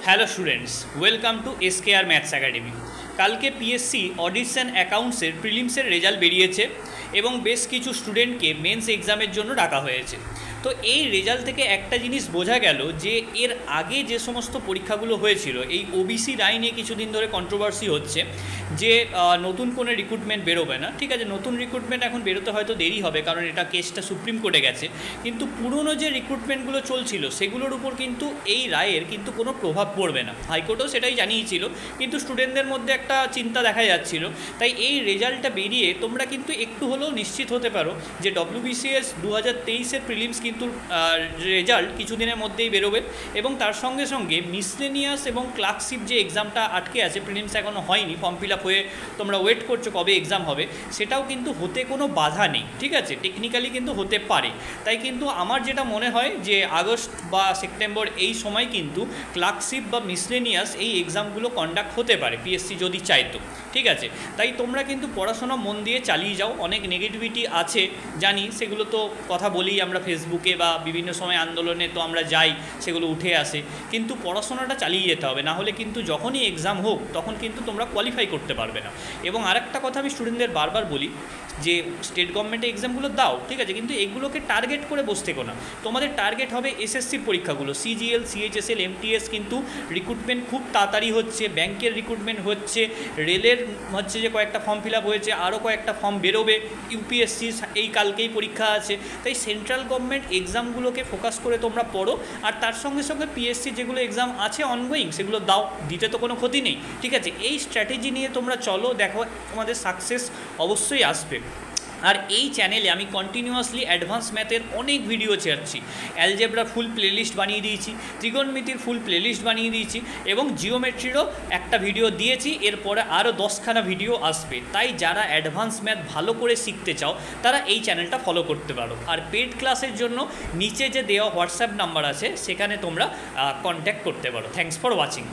Hello students, welcome to SKR maths academy. কালকে PSC audits and অ্যাকাউন্টসের প্রিলিমসের result বেরিয়েছে এবং বেশ কিছু স্টুডেন্টকে মেন্স এক্সামের জন্য ডাকা হয়েছে। তো এই রেজাল্ট থেকে একটা জিনিস বোঝা গেল যে এর আগে যে সমস্ত পরীক্ষাগুলো হয়েছিল, এই ওবিসি রায় নিয়ে কিছুদিন ধরে কন্ট্রোভার্সি হচ্ছে যে নতুন কোনো রিক্রুটমেন্ট বেরোবে না। ঠিক আছে, নতুন রিক্রুটমেন্ট এখন বেরোতে হয়তো দেরি হবে, কারণ এটা কেসটা সুপ্রিম কোর্টে গেছে। কিন্তু পুরনো যে রিক্রুটমেন্টগুলো চলছিল সেগুলোর উপর কিন্তু এই রায়ের কিন্তু কোনো প্রভাব পড়বে না। হাইকোর্টও সেটাই জানিয়েছিল, কিন্তু স্টুডেন্টদের মধ্যে একটা চিন্তা দেখা যাচ্ছিল। তাই এই রেজাল্টটা বেরিয়ে তোমরা কিন্তু একটু হলেও নিশ্চিত হতে পারো যে WBCS 2023-এর প্রিলিমস কিন্তু রেজাল্ট কিছুদিনের মধ্যেই বেরোবে। এবং তার সঙ্গে সঙ্গে মিসলেনিয়াস এবং ক্লার্কশিপ যে এক্সামটা আটকে আছে, প্রিলিমস এখনও হয়নি, ফর্ম ফিল আপ হয়ে তোমরা ওয়েট করছো কবে এক্সাম হবে, সেটাও কিন্তু হতে কোনো বাধা নেই। ঠিক আছে, টেকনিক্যালি কিন্তু হতে পারে। তাই কিন্তু আমার যেটা মনে হয় যে আগস্ট বা সেপ্টেম্বর এই সময় কিন্তু ক্লার্কশিপ বা মিসলেনিয়াস এই এক্সামগুলো কন্ডাক্ট হতে পারে, পিএসসি যদি চাইতো। ঠিক আছে, তাই তোমরা কিন্তু পড়াশোনা মন দিয়ে চালিয়ে যাও। অনেক নেগেটিভিটি আছে জানি, সেগুলো তো কথা বলি আমরা ফেসবুকে বা বিভিন্ন সময় আন্দোলনে তো আমরা যাই, সেগুলো উঠে আসে। কিন্তু পড়াশোনাটা চালিয়ে যেতে হবে, না হলে কিন্তু যখনই এক্সাম হোক তখন কিন্তু তোমরা কোয়ালিফাই করতে পারবে না। এবং আরেকটা কথা আমি স্টুডেন্টদের বারবার বলি যে স্টেট গভর্নমেন্টের এক্সামগুলো দাও, ঠিক আছে, কিন্তু এগুলোকে টার্গেট করে বসতে থেকো না। তোমাদের টার্গেট হবে এসএসসির পরীক্ষাগুলো, সিজিএল, সিএইচএসএল, এমটিএস কিন্তু রিক্রুটমেন্ট খুব তাড়াতাড়ি হচ্ছে, ব্যাংকের রিক্রুটমেন্ট হচ্ছে, রেলের হচ্ছে যে কয়েকটা ফর্ম ফিল আপ হয়েছে, আরও কয়েকটা ফর্ম বেরোবে, ইউপিএসসি এই কালকেই পরীক্ষা আছে। তাই সেন্ট্রাল গভর্নমেন্ট এক্সামগুলোকে ফোকাস করে তোমরা পড়ো, আর তার সঙ্গে সঙ্গে পিএসসি যেগুলো এক্সাম আছে অনগোয়িং সেগুলো দাও, দিতে তো কোনো ক্ষতি নেই। ঠিক আছে, এই স্ট্র্যাটেজি নিয়ে তোমরা চলো, দেখো তোমাদের সাকসেস অবশ্যই আসবে। আর এই চ্যানেলে আমি কন্টিনিউয়াসলি অ্যাডভান্স ম্যাথের অনেক ভিডিও ছাড়ছি। অ্যালজেব্রা ফুল প্লেলিস্ট বানিয়ে দিয়েছি, ত্রিগোণমিতির ফুল প্লেলিস্ট বানিয়ে দিয়েছি, এবং জিওমেট্রিরও একটা ভিডিও দিয়েছি। এরপরে আরও 10খানা ভিডিও আসবে। তাই যারা অ্যাডভান্স ম্যাথ ভালো করে শিখতে চাও তারা এই চ্যানেলটা ফলো করতে পারো। আর পেড ক্লাসের জন্য নিচে যে দেওয়া হোয়াটসঅ্যাপ নাম্বার আছে সেখানে তোমরা কন্ট্যাক্ট করতে পারো। Thanks for watching.